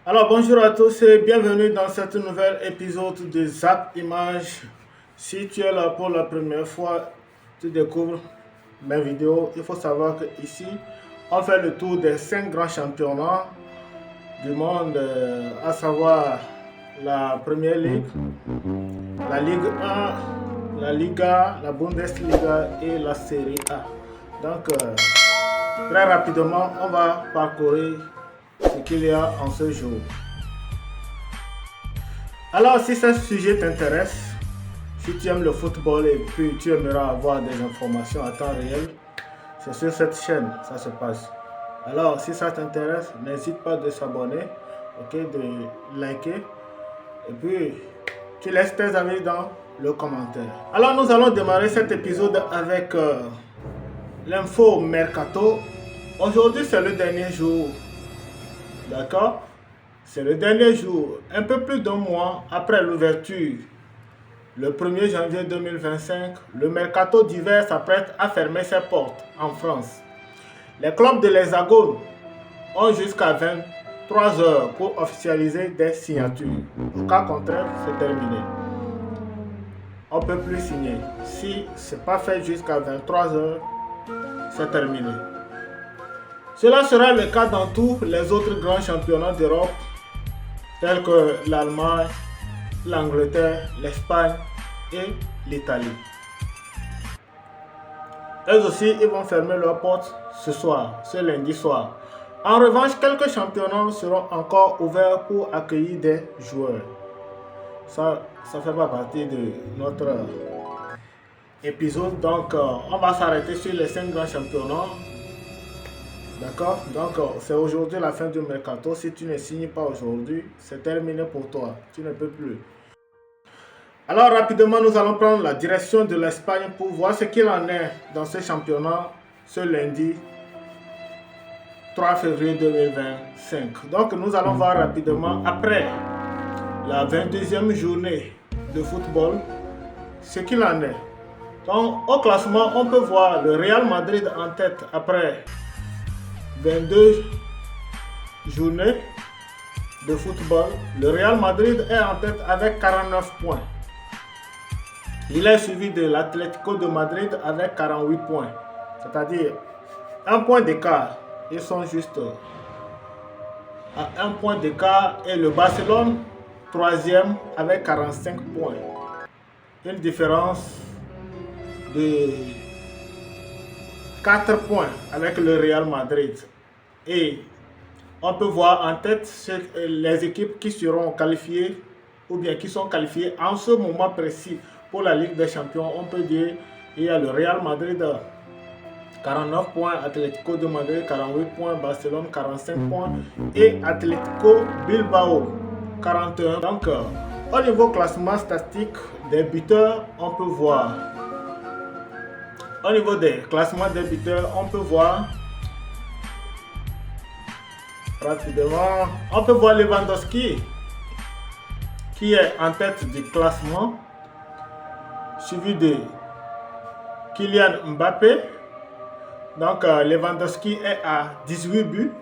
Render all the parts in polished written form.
Alors bonjour à tous et bienvenue dans cet nouvel épisode de Zap Image. Si tu es là pour la première fois, tu découvres mes vidéos. Il faut savoir que ici, on fait le tour des 5 grands championnats du monde, à savoir la Première Ligue, la Ligue 1, la Liga, la Bundesliga et la Serie A. Donc, très rapidement, on va parcourir ce qu'il y a en ce jour. Alors, si ce sujet t'intéresse, si tu aimes le football et puis tu aimeras avoir des informations à temps réel, c'est sur cette chaîne ça se passe. Alors, si ça t'intéresse, n'hésite pas de s'abonner, ok, de liker et puis tu laisses tes avis dans le commentaire. Alors, nous allons démarrer cet épisode avec l'info mercato. Aujourd'hui, c'est le dernier jour, d'accord? C'est le dernier jour, un peu plus d'un mois après l'ouverture. Le 1er janvier 2025, le mercato d'hiver s'apprête à fermer ses portes en France. Les clubs de l'Hexagone ont jusqu'à 23 heures pour officialiser des signatures. Au cas contraire, c'est terminé. On ne peut plus signer. Si ce n'est pas fait jusqu'à 23 heures, c'est terminé. Cela sera le cas dans tous les autres grands championnats d'Europe, tels que l'Allemagne, l'Angleterre, l'Espagne et l'Italie. Eux aussi, ils vont fermer leurs portes ce soir, ce lundi soir. En revanche, quelques championnats seront encore ouverts pour accueillir des joueurs. Ça fait pas partie de notre épisode. Donc, on va s'arrêter sur les 5 grands championnats. D'accord? Donc, c'est aujourd'hui la fin du mercato. Si tu ne signes pas aujourd'hui, c'est terminé pour toi. Tu ne peux plus. Alors, rapidement, nous allons prendre la direction de l'Espagne pour voir ce qu'il en est dans ce championnat ce lundi 3 février 2025. Donc, nous allons voir rapidement, après la 22e journée de football, ce qu'il en est. Donc, au classement, on peut voir le Real Madrid en tête après 22 journées de football. Le Real Madrid est en tête avec 49 points. Il est suivi de l'Atlético de Madrid avec 48 points. C'est-à-dire un point d'écart. Ils sont juste à un point d'écart. Et le Barcelone, troisième, avec 45 points. Une différence de 4 points avec le Real Madrid. Et on peut voir en tête les équipes qui seront qualifiées ou bien qui sont qualifiées en ce moment précis pour la Ligue des Champions. On peut dire qu'il y a le Real Madrid 49 points, Atlético de Madrid 48 points, Barcelone 45 points et Atlético Bilbao 41. Donc, au niveau classement statistique des buteurs, on peut voir. Au niveau des classements des buteurs, on peut voir rapidement. On peut voir Lewandowski qui est en tête du classement, suivi de Kylian Mbappé. Donc, Lewandowski est à 18 buts,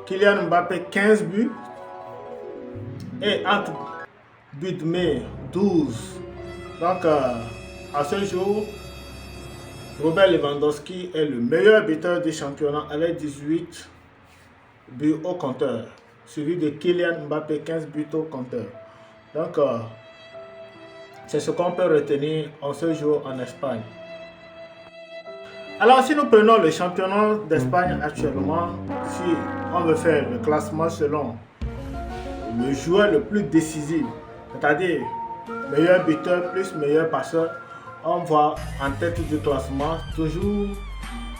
Kylian Mbappé 15 buts et entre but mais 12. Donc, à ce jour, Robert Lewandowski est le meilleur buteur du championnat avec 18 buts au compteur, suivi de Kylian Mbappé 15 buts au compteur. Donc, c'est ce qu'on peut retenir en ce jour en Espagne. Alors, si nous prenons le championnat d'Espagne actuellement, si on veut faire le classement selon le joueur le plus décisif, c'est-à-dire meilleur buteur plus meilleur passeur, on voit en tête du classement toujours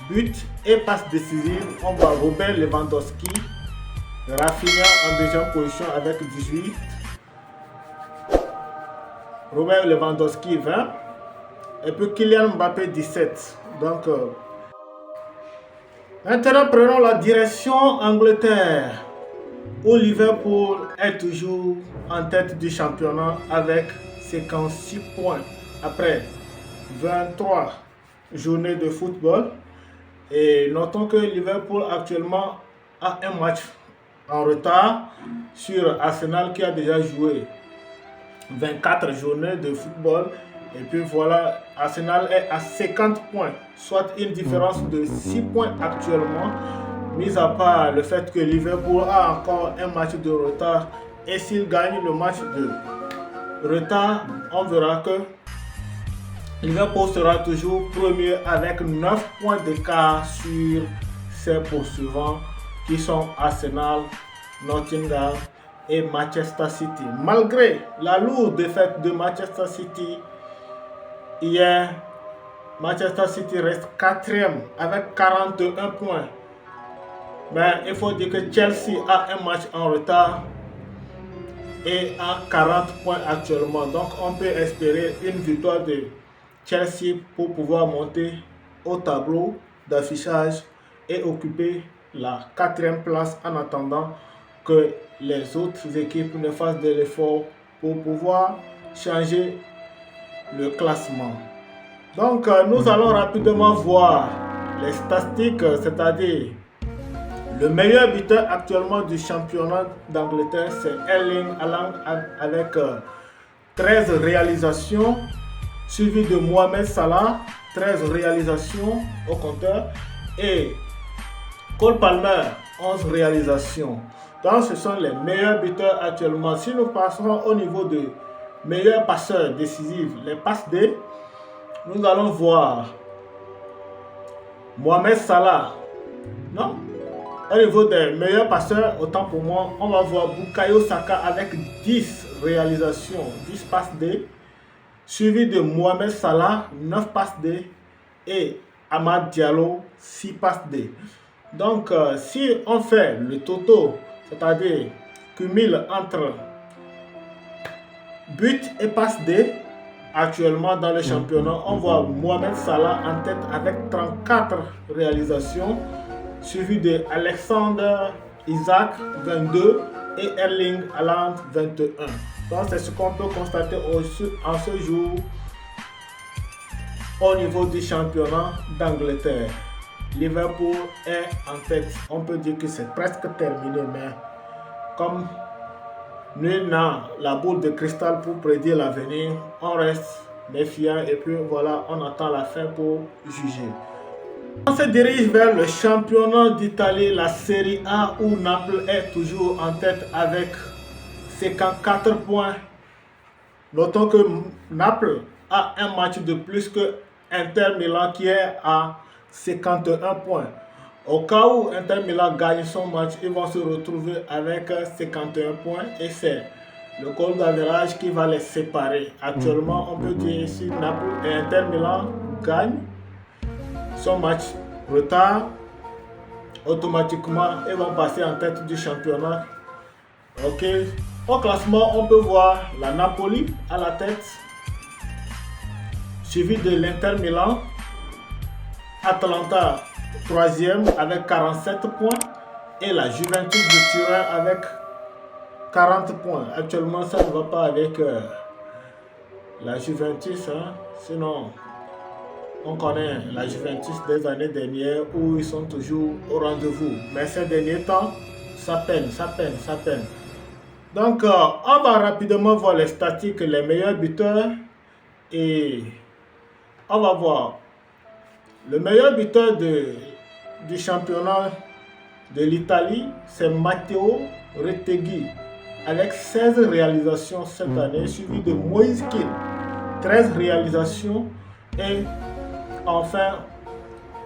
but et passe décisive. On voit Robert Lewandowski, Rafinha en deuxième position avec 18, Robert Lewandowski 20 et puis Kylian Mbappé 17. Donc, maintenant prenons la direction Angleterre, où Liverpool est toujours en tête du championnat avec 56 points après 23 journées de football. Et notons que Liverpool actuellement a un match en retard sur Arsenal qui a déjà joué 24 journées de football. Et puis voilà, Arsenal est à 50 points, soit une différence de 6 points actuellement, mis à part le fait que Liverpool a encore un match de retard. Et s'il gagne le match de retard, on verra que Liverpool sera toujours premier avec 9 points d'écart sur ses poursuivants qui sont Arsenal, Nottingham et Manchester City. Malgré la lourde défaite de Manchester City hier, Manchester City reste 4e avec 41 points. Mais il faut dire que Chelsea a un match en retard et a 40 points actuellement. Donc on peut espérer une victoire de Chelsea pour pouvoir monter au tableau d'affichage et occuper la 4e place en attendant que les autres équipes ne fassent de l'effort pour pouvoir changer le classement. Donc nous allons rapidement voir les statistiques, c'est-à-dire le meilleur buteur actuellement du championnat d'Angleterre, c'est Erling Haaland avec 13 réalisations, suivi de Mohamed Salah, 13 réalisations au compteur, et Cole Palmer, 11 réalisations. Donc ce sont les meilleurs buteurs actuellement. Si nous passerons au niveau de meilleurs passeurs décisifs, les passes D, nous allons voir Mohamed Salah. Non? Au niveau des meilleurs passeurs, autant pour moi, on va voir Bukayo Saka avec 10 réalisations, 10 passes D, suivi de Mohamed Salah, 9 passes D, et Amad Diallo, 6 passes D. Donc, si on fait le toto, c'est-à-dire cumul entre but et passe D, actuellement dans le championnat, on voit Mohamed Salah en tête avec 34 réalisations, suivi de Alexander Isaac 22 et Erling Haaland 21. Donc c'est ce qu'on peut constater en ce jour au niveau du championnat d'Angleterre. Liverpool est en tête. On peut dire que c'est presque terminé, mais comme nul n'a la boule de cristal pour prédire l'avenir, on reste méfiant et puis voilà, on attend la fin pour juger. On se dirige vers le championnat d'Italie, la Serie A, où Naples est toujours en tête avec 54 points. Notons que Naples a un match de plus que Inter Milan qui est à 51 points. Au cas où Inter Milan gagne son match, ils vont se retrouver avec 51 points et c'est le goal d'average qui va les séparer. Actuellement, on peut dire si Naples et Inter Milan gagnent son match retard, automatiquement ils vont passer en tête du championnat. Ok. Au classement, on peut voir la Napoli à la tête, suivi de l'Inter Milan, Atalanta 3e avec 47 points et la Juventus de Turin avec 40 points. Actuellement, ça ne va pas avec la Juventus, hein. Sinon on connaît la Juventus des années dernières où ils sont toujours au rendez-vous. Mais ces derniers temps, ça peine. Donc, on va rapidement voir les statistiques, les meilleurs buteurs. Et on va voir le meilleur buteur du championnat de l'Italie, c'est Matteo Retegui, avec 16 réalisations cette année, suivi de Moïse Kean, 13 réalisations. Et enfin,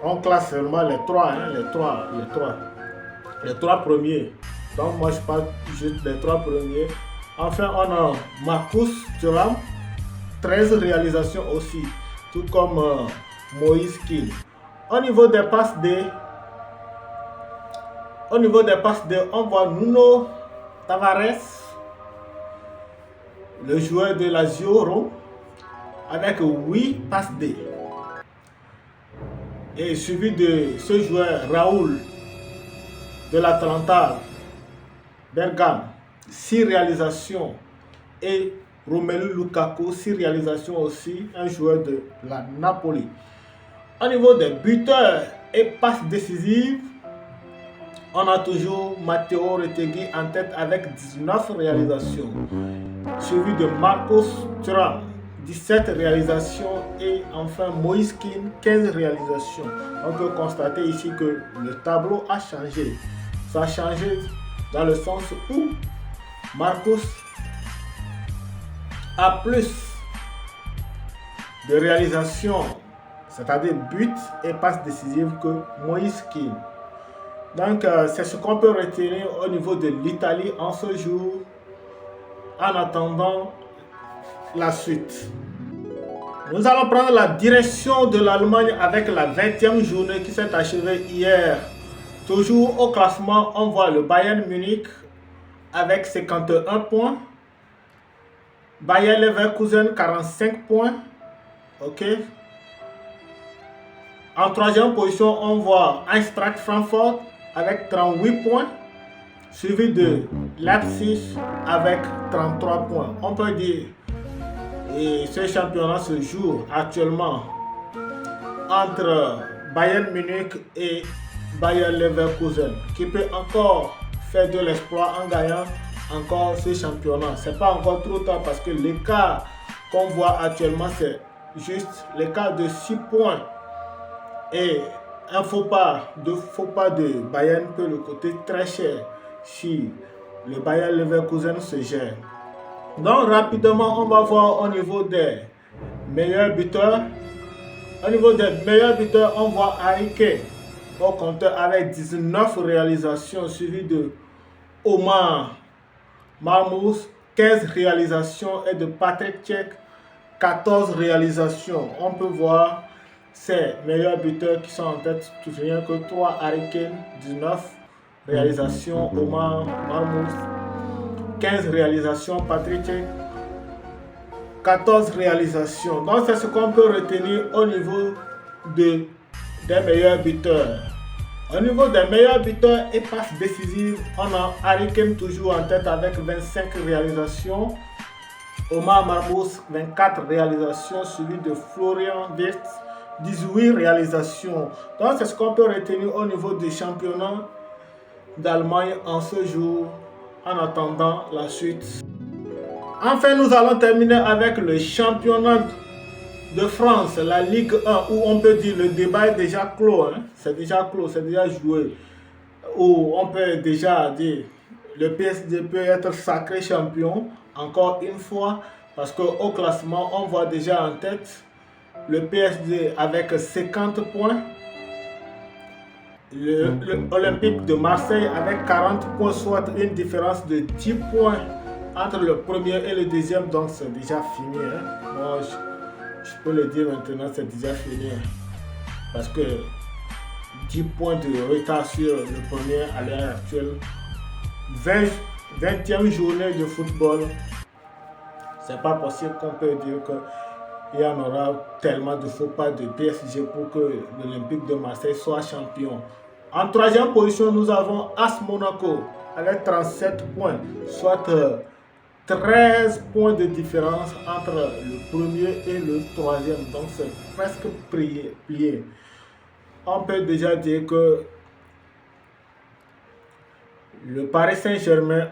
on classe seulement les trois premiers. Donc moi je parle juste des 3 premiers. Enfin, on a Marcus Thuram, 13 réalisations aussi, tout comme Moïse Kean. Au niveau des passes D, on voit Nuno Tavares, le joueur de Lazio Rome, avec 8 passes D. Et suivi de ce joueur Raoul de l'Atalanta Bergame, 6 réalisations, et Romelu Lukaku, 6 réalisations aussi, un joueur de la Napoli. Au niveau des buteurs et passes décisives, On a toujours Matteo Retegui en tête avec 19 réalisations, suivi de Marcos Thuram, 17 réalisations et enfin Moïse Kean, 15 réalisations. On peut constater ici que le tableau a changé. Ça a changé dans le sens où Marcos a plus de réalisations, c'est-à-dire buts et passes décisives, que Moïse Kean. Donc c'est ce qu'on peut retenir au niveau de l'Italie en ce jour, en attendant la suite. Nous allons prendre la direction de l'Allemagne avec la 20e journée qui s'est achevée hier. Toujours au classement, on voit le Bayern Munich avec 51 points. Bayer Leverkusen 45 points. Ok. En troisième position, on voit Eintracht Francfort avec 38 points. Suivi de Leipzig avec 33 points. On peut dire que ce championnat se joue actuellement entre Bayern Munich et Bayer Leverkusen, qui peut encore faire de l'exploit en gagnant encore ce championnat. C'est pas encore trop tard parce que l'écart qu'on voit actuellement, c'est juste l'écart de 6 points. Et un faux pas de Bayern peut le coûter très cher si le Bayer Leverkusen se gère. Donc rapidement, on va voir au niveau des meilleurs buteurs. Au niveau des meilleurs buteurs, on voit Harry Kane au compteur avec 19 réalisations, suivi de Omar Marmoush, 15 réalisations, et de Patrick Cech, 14 réalisations. On peut voir ces meilleurs buteurs qui sont en tête, tout rien que 3 Harry Kane, 19 réalisations, Omar Marmoush, 15 réalisations, Patrick Cech, 14 réalisations. Donc c'est ce qu'on peut retenir au niveau des meilleurs buteurs. Au niveau des meilleurs buteurs et passes décisives, on a Harry Kane toujours en tête avec 25 réalisations, Omar Marmoush 24 réalisations, suivi de Florian Wirtz 18 réalisations. Donc c'est ce qu'on peut retenir au niveau du championnat d'Allemagne en ce jour, en attendant la suite. Enfin, nous allons terminer avec le championnat de France, la Ligue 1, où on peut dire le débat est déjà clos. C'est déjà clos, c'est déjà joué. Où on peut déjà dire le PSG peut être sacré champion encore une fois, parce qu'au classement, on voit déjà en tête le PSG avec 50 points. L'Olympique de Marseille avec 40 points, soit une différence de 10 points entre le premier et le deuxième. Donc c'est déjà fini. Moi, je peux le dire maintenant, c'est déjà fini. Parce que 10 points de retard sur le premier à l'heure actuelle. 20e journée de football. C'est pas possible qu'on peut dire qu'il y en aura tellement de faux pas de PSG pour que l'Olympique de Marseille soit champion. En troisième position, nous avons AS Monaco avec 37 points, soit 13 points de différence entre le premier et le troisième. Donc c'est presque plié. On peut déjà dire que le Paris Saint-Germain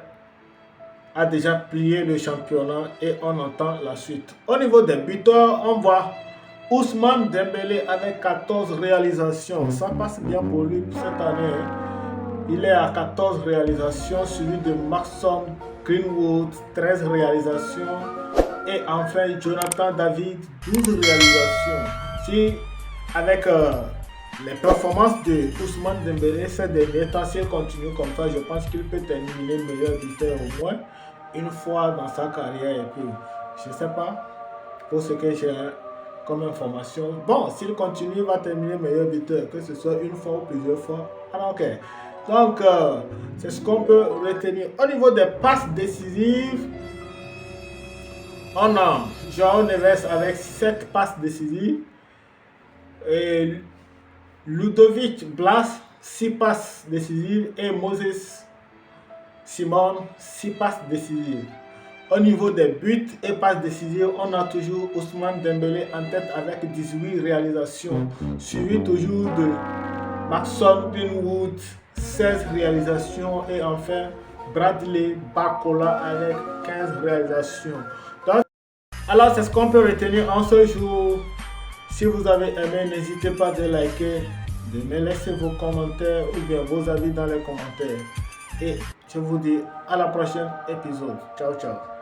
a déjà plié le championnat et on entend la suite. Au niveau des buteurs, on voit Ousmane Dembélé avec 14 réalisations. Ça passe bien pour lui cette année. Il est à 14 réalisations, suivi de Mason Greenwood, 13 réalisations. Et enfin, Jonathan David, 12 réalisations. Si avec les performances de Ousmane Dembélé ces derniers temps, s'il continue comme ça, je pense qu'il peut terminer meilleur buteur au moins une fois dans sa carrière. Et puis, je ne sais pas, pour ce que j'ai comme information. Bon, s'il continue, il va terminer meilleur buteur, que ce soit une fois ou plusieurs fois. Alors, ok. Donc, c'est ce qu'on peut retenir. Au niveau des passes décisives, on a João Neves avec 7 passes décisives. Et Ludovic Blas, 6 passes décisives. Et Moses Simon, 6 passes décisives. Au niveau des buts et passes décisives, on a toujours Ousmane Dembélé en tête avec 18 réalisations, suivi toujours de Mason Greenwood, 16 réalisations. Et enfin, Bradley Barcola avec 15 réalisations. Donc, alors, c'est ce qu'on peut retenir en ce jour. Si vous avez aimé, n'hésitez pas de liker, de me laisser vos commentaires ou bien vos avis dans les commentaires. Et je vous dis à la prochaine épisode. Ciao, ciao.